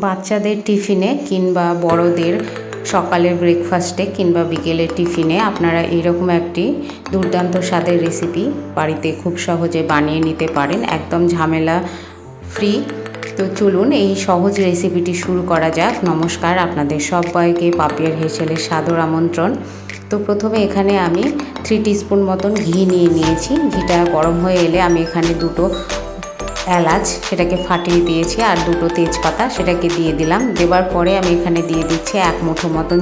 বাচ্চাদের টিফিনে কিংবা বড়দের সকালের ব্রেকফাস্টে কিংবা বিকেলের টিফিনে আপনারা এইরকম একটি দুর্দান্ত স্বাদের রেসিপি বাড়িতে খুব সহজে বানিয়ে নিতে পারেন, একদম ঝামেলা ফ্রি। তো চলুন এই সহজ রেসিপিটি শুরু করা যাক। নমস্কার, আপনাদের সবাইকে পাপিয়ার হেসেলের সাদর আমন্ত্রণ। তো প্রথমে এখানে আমি 3 টিস্পুন মতন ঘি নিয়ে নিয়েছি। ঘিটা গরম হয়ে এলে আমি এখানে 2টো এলাচ সেটাকে ফাটিয়ে দিয়েছি আর 2টো তেজপাতা সেটাকে দিয়ে দিলাম। দেওয়ার পরে আমি এখানে দিয়ে দিচ্ছি 1 মুঠো মতন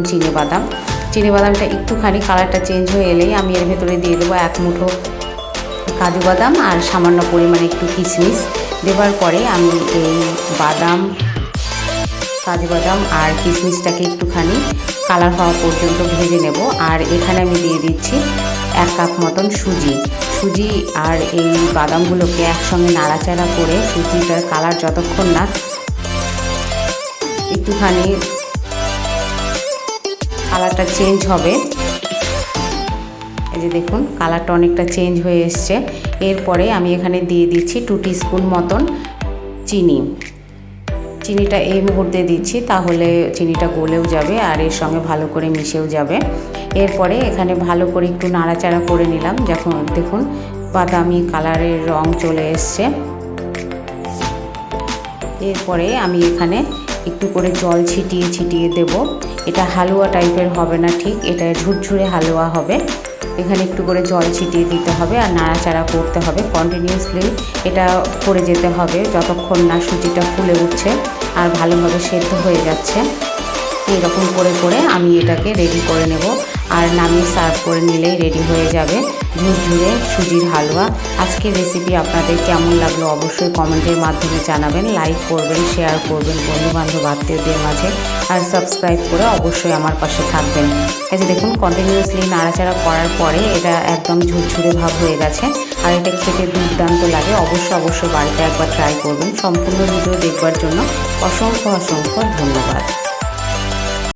চিনিবাদামটা একটুখানি কালারটা চেঞ্জ হয়ে এলেই আমি এর ভেতরে দিয়ে দেবো 1 মুঠো কাজু বাদাম আর সামান্য পরিমাণে একটু কিশমিশ। দেওয়ার পরে আমি এই কাজু বাদাম আর কিশমিশটাকে একটুখানি কালার হওয়া পর্যন্ত ভেজে নেব। আর এখানে আমি দিয়ে দিচ্ছি 1 কাপ মতন সুজি আর এই বাদামগুলোকে একসঙ্গে নাড়াচাড়া করে সুজিটার কালার যতক্ষণ না একটুখানি কালারটা চেঞ্জ হবে, এই যে দেখুন কালারটা অনেকটা চেঞ্জ হয়ে এসছে। এরপরে আমি এখানে দিয়ে দিচ্ছি 2 টিস্পুন মতন চিনিটা এই মুহূর্তে দিচ্ছি, তাহলে চিনিটা গলেও যাবে আর এর সঙ্গে ভালো করে মিশেও যাবে। এরপরে এখানে ভালো করে একটু নাড়াচাড়া করে নিলাম। যখন দেখুন বাদামি কালারের রং চলে এসছে, এরপরে আমি এখানে একটু করে জল ছিটিয়ে দেব। এটা হালুয়া টাইপের হবে না, ঠিক এটা ঝুরঝুরে হালুয়া হবে। এখানে একটু করে জল ছিটিয়ে দিতে হবে আর নাড়াচাড়া করতে হবে কন্টিনিউয়াসলি। এটা করে যেতে হবে যতক্ষণ না সুজিটা ফুলে উঠছে আর ভালোভাবে সেদ্ধ হয়ে যাচ্ছে। এরকম করে আমি এটাকে রেডি করে নেব আর নামিয়ে সার্ভ করে নিলেই রেডি হয়ে যাবে ঝুরঝুরে সুজির হালুয়া। আজকের রেসিপি আপনাদের কেমন লাগলো অবশ্যই কমেন্টের মাধ্যমে জানাবেন। লাইক করবেন, শেয়ার করবেন বন্ধুবান্ধব আত্মীয়দের মাঝে, আর সাবস্ক্রাইব করে অবশ্যই আমার পাশে থাকবেন। এই যে দেখুন কন্টিনিউয়াসলি নাড়াচাড়া করার পরে এটা একদম ঝুরঝুরে ভাব হয়ে গেছে আর এটা খেতে দুর্দান্ত লাগে। অবশ্যই বাড়িতে একবার ট্রাই করবেন। সম্পূর্ণ ভিডিও দেখবার জন্য অসংখ্য ধন্যবাদ।